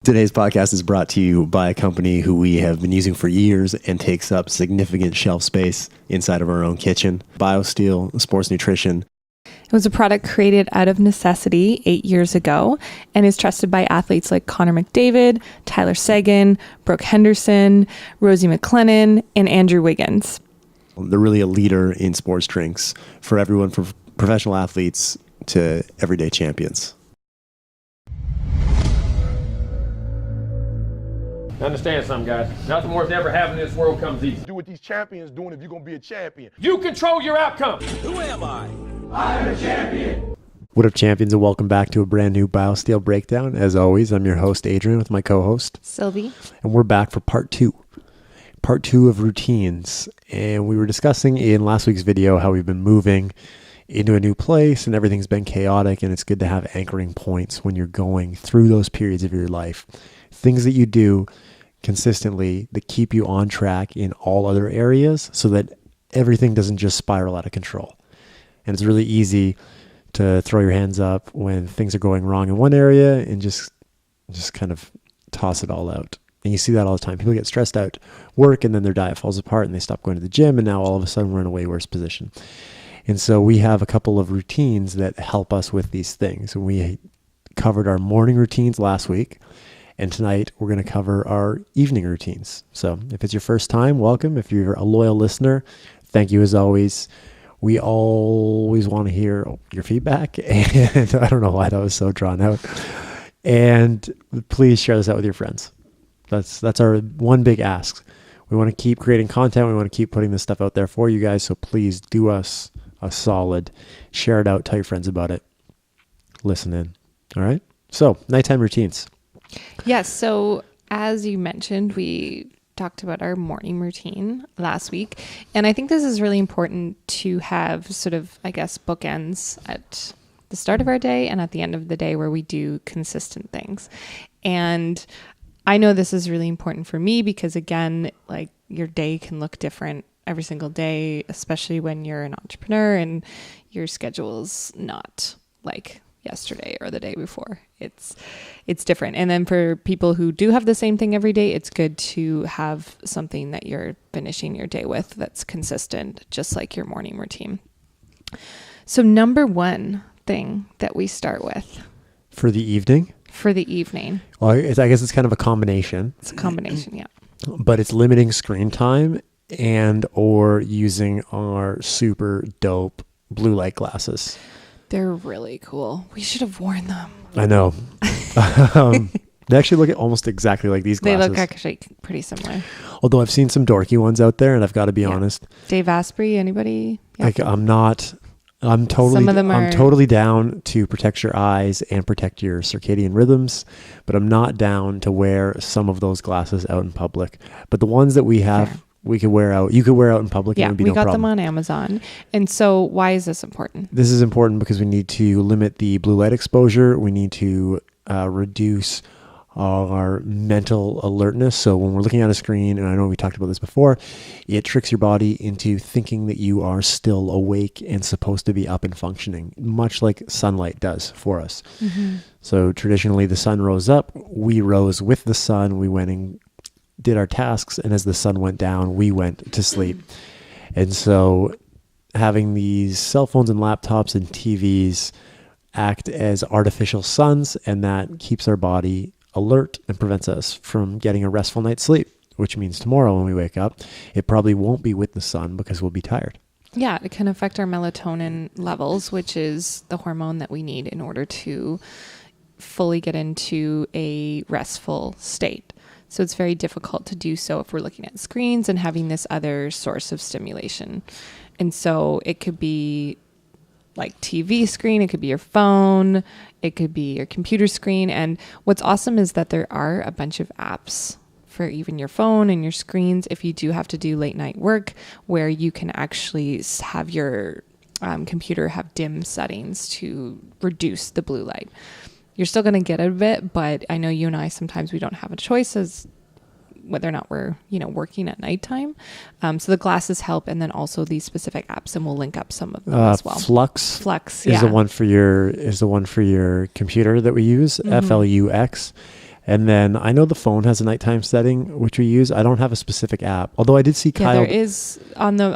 Today's podcast is brought to you by a company who we have been using for years and takes up significant shelf space inside of our own kitchen. Biosteel Sports Nutrition. It was a product created out of necessity 8 years ago and is trusted by athletes like Connor McDavid, Tyler Seguin, Brooke Henderson, Rosie MacLennan, and Andrew Wiggins. They're really a leader in sports drinks for everyone, from professional athletes to everyday champions. Understand something, guys. Nothing worth ever having in this world comes easy. Do what these champions doing if you're going to be a champion. You control your outcome. Who am I? I'm a champion. What up, champions, and welcome back to a brand new Biosteel Breakdown. As always, I'm your host, Adrian, with my co-host, Sylvie. And we're back for part two of routines. And we were discussing in last week's video how we've been moving into a new place and everything's been chaotic, and it's good to have anchoring points when you're going through those periods of your life. Things that you do consistently that keep you on track in all other areas so that everything doesn't just spiral out of control. And it's really easy to throw your hands up when things are going wrong in one area and just kind of toss it all out. And you see that all the time. People get stressed out at work and then their diet falls apart and they stop going to the gym, and now all of a sudden we're in a way worse position. And so we have a couple of routines that help us with these things. And we covered our morning routines last week. And tonight we're going to cover our evening routines. So if it's your first time, welcome. If you're a loyal listener, thank you as always. We always want to hear your feedback. And I don't know why that was so drawn out. And please share this out with your friends. That's our one big ask. We want to keep creating content. We want to keep putting this stuff out there for you guys. So please do us a solid. Share it out. Tell your friends about it. Listen in. All right. So nighttime routines. Yes. So as you mentioned, we talked about our morning routine last week. And I think this is really important to have sort of, I guess, bookends at the start of our day and at the end of the day where we do consistent things. And I know this is really important for me because, again, like, your day can look different every single day, especially when you're an entrepreneur and your schedule's not like yesterday or the day before. It's different. And then for people who do have the same thing every day, it's good to have something that you're finishing your day with that's consistent, just like your morning routine. So number one thing that we start with For the evening? For the evening. Well, I guess it's kind of a combination. It's a combination, yeah. But it's limiting screen time and or using our super dope blue light glasses. They're really cool. We should have worn them. I know. They actually look almost exactly like these glasses. They look actually pretty similar. Although I've seen some dorky ones out there, and I've got to be honest. Dave Asprey, anybody? Yeah. Like, I'm totally down to protect your eyes and protect your circadian rhythms, but I'm not down to wear some of those glasses out in public. But the ones that we have, Fair. we could wear out. You could wear out in public. Yeah, and it would be we no got problem. them on Amazon. And so why is this important? This is important because we need to limit the blue light exposure. We need to reduce our mental alertness. So when we're looking at a screen, and I know we talked about this before, it tricks your body into thinking that you are still awake and supposed to be up and functioning, much like sunlight does for us. Mm-hmm. So traditionally the sun rose up, we rose with the sun, we went and did our tasks, and as the sun went down, we went to sleep. And so having these cell phones and laptops and TVs act as artificial suns, and that keeps our body alert and prevents us from getting a restful night's sleep, which means tomorrow when we wake up, it probably won't be with the sun because we'll be tired. Yeah, it can affect our melatonin levels, which is the hormone that we need in order to fully get into a restful state. So it's very difficult to do so if we're looking at screens and having this other source of stimulation. And so it could be like TV screen, it could be your phone, it could be your computer screen. And what's awesome is that there are a bunch of apps for even your phone and your screens if you do have to do late night work, where you can actually have your computer have dim settings to reduce the blue light. You're still going to get a bit, but I know you and I, sometimes we don't have a choice as whether or not we're, working at nighttime. So the glasses help, and then also these specific apps, and we'll link up some of them as well. Flux is the one for your computer that we use, Flux. And then I know the phone has a nighttime setting, which we use. I don't have a specific app, although I did see Yeah, Kyle. there is on the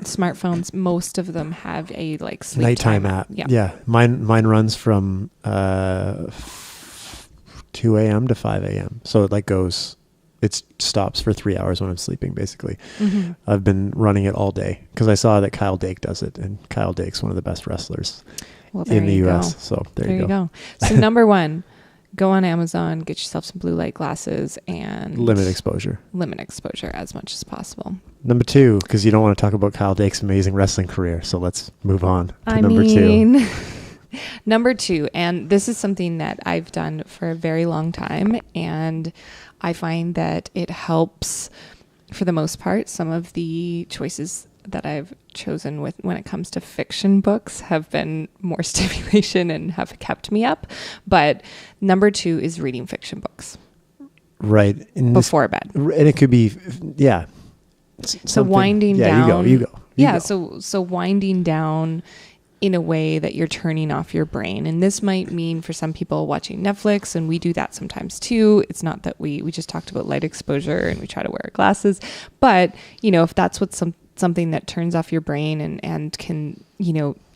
smartphones. Most of them have a like sleep nighttime time app. Yeah. Yeah. Mine runs from 2 a.m. to 5 a.m. So it like goes, it stops for 3 hours when I'm sleeping, basically. Mm-hmm. I've been running it all day because I saw that Kyle Dake does it, and Kyle Dake's one of the best wrestlers in the U.S. So there you go. So number one, go on Amazon, get yourself some blue light glasses, and Limit exposure as much as possible. Number two, because you don't want to talk about Kyle Dake's amazing wrestling career, so let's move on to number two. Number two, and this is something that I've done for a very long time, and I find that it helps for the most part. Some of the choices that I've chosen with when it comes to fiction books have been more stimulation and have kept me up. But number two is reading fiction books. Right. Before bed. And it could be, yeah. So winding down. You go. So winding down in a way that you're turning off your brain. And this might mean for some people watching Netflix, and we do that sometimes too. It's not that we just talked about light exposure and we try to wear our glasses, but if that's what's something that turns off your brain and can,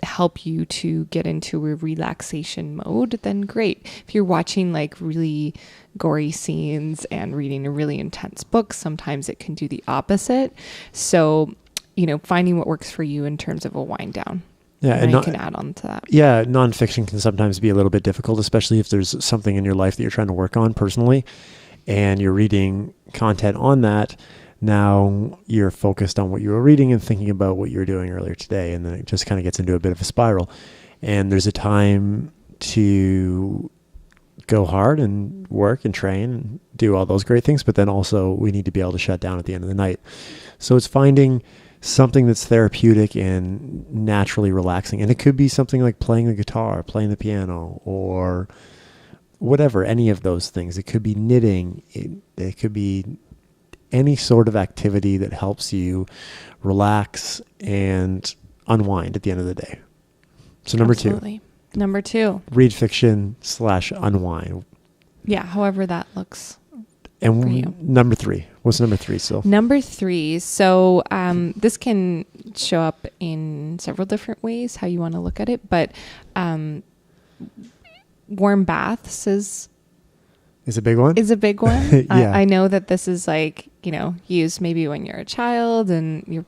help you to get into a relaxation mode, then great. If you're watching like really gory scenes and reading a really intense book, sometimes it can do the opposite. So, finding what works for you in terms of a wind down. Yeah, and you can add on to that. Yeah, nonfiction can sometimes be a little bit difficult, especially if there's something in your life that you're trying to work on personally, and you're reading content on that. Now you're focused on what you were reading and thinking about what you were doing earlier today, and then it just kind of gets into a bit of a spiral. And there's a time to go hard and work and train and do all those great things, but then also we need to be able to shut down at the end of the night. So it's finding something that's therapeutic and naturally relaxing. And it could be something like playing the guitar, playing the piano, or whatever, any of those things. It could be knitting. It could be any sort of activity that helps you relax and unwind at the end of the day. So number Absolutely. Number two. Read fiction / unwind. Yeah, however that looks. And number three. What's number three, Syl? Number three. So this can show up in several different ways, how you want to look at it. But warm baths is a big one. Is a big one. Yeah. I know that this is like, used maybe when you're a child and your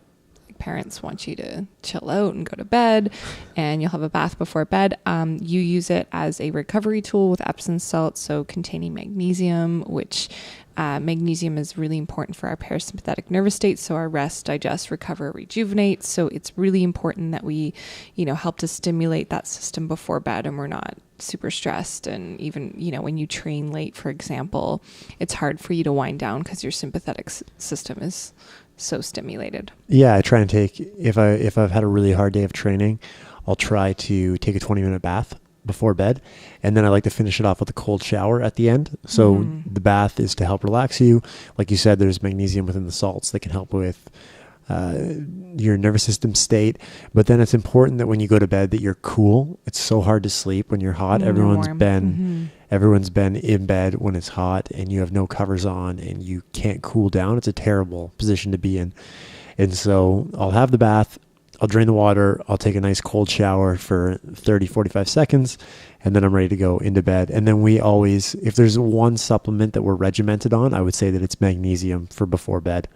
parents want you to chill out and go to bed, and you'll have a bath before bed. You use it as a recovery tool with Epsom salt, so containing magnesium, which magnesium is really important for our parasympathetic nervous state, so our rest, digest, recover, rejuvenate. So it's really important that we, help to stimulate that system before bed, and we're not super stressed. And even, when you train late, for example, it's hard for you to wind down because your sympathetic system is so stimulated. Yeah, I try and take, if I've had a really hard day of training, I'll try to take a 20-minute bath before bed, and then I like to finish it off with a cold shower at the end. So the bath is to help relax you. Like you said, there's magnesium within the salts that can help with your nervous system state. But then it's important that when you go to bed that you're cool. It's so hard to sleep when you're hot. Everyone's been in bed when it's hot and you have no covers on and you can't cool down. It's a terrible position to be in. And so I'll have the bath, I'll drain the water, I'll take a nice cold shower for 30, 45 seconds, and then I'm ready to go into bed. And then we always, if there's one supplement that we're regimented on, I would say that it's magnesium for before bed.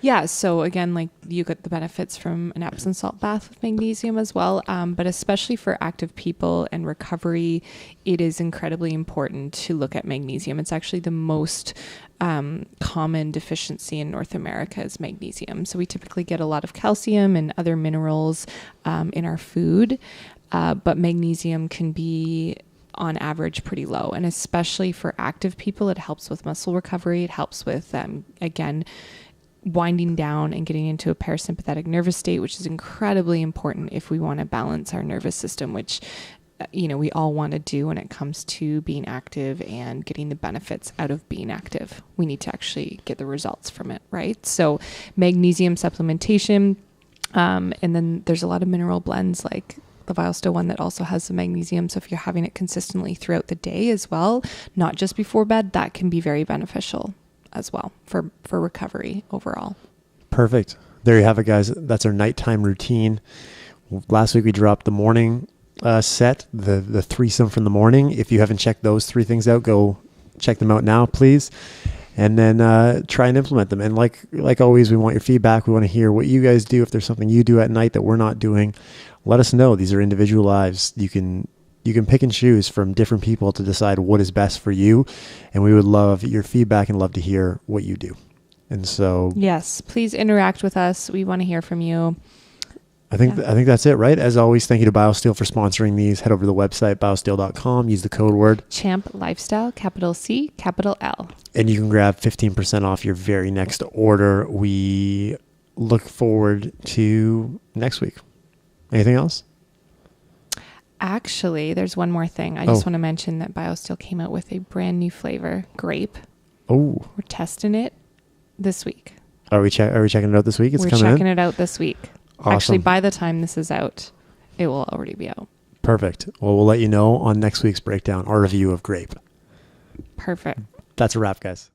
Yeah. So again, like you get the benefits from an Epsom salt bath with magnesium as well. But especially for active people and recovery, it is incredibly important to look at magnesium. It's actually the most common deficiency in North America is magnesium. So we typically get a lot of calcium and other minerals in our food, but magnesium can be on average pretty low. And especially for active people, it helps with muscle recovery. It helps with, again, winding down and getting into a parasympathetic nervous state, which is incredibly important if we want to balance our nervous system, which, we all want to do when it comes to being active and getting the benefits out of being active. We need to actually get the results from it, right? So magnesium supplementation, and then there's a lot of mineral blends like the Biosteel one that also has the magnesium. So if you're having it consistently throughout the day as well, not just before bed, that can be very beneficial as well for recovery overall. Perfect. There you have it, guys. That's our nighttime routine. Last week we dropped the morning set, the threesome from the morning. If you haven't checked those 3 things out, go check them out now, please. And then try and implement them. And like always, we want your feedback. We want to hear what you guys do. If there's something you do at night that we're not doing, let us know. These are individual lives. You can pick and choose from different people to decide what is best for you. And we would love your feedback and love to hear what you do. And so, yes, please interact with us. We want to hear from you. I think that's it, right? As always, thank you to Biosteel for sponsoring these. Head over to the website, biosteel.com. Use the code word Champ Lifestyle, capital C, capital L. And you can grab 15% off your very next order. We look forward to next week. Anything else? Actually, there's one more thing. I just want to mention that Biosteel came out with a brand new flavor, grape. Oh. We're testing it this week. Are we checking it out this week? We're checking it out this week. Awesome. Actually, by the time this is out, it will already be out. Perfect. Well, we'll let you know on next week's breakdown, our review of grape. Perfect. That's a wrap, guys.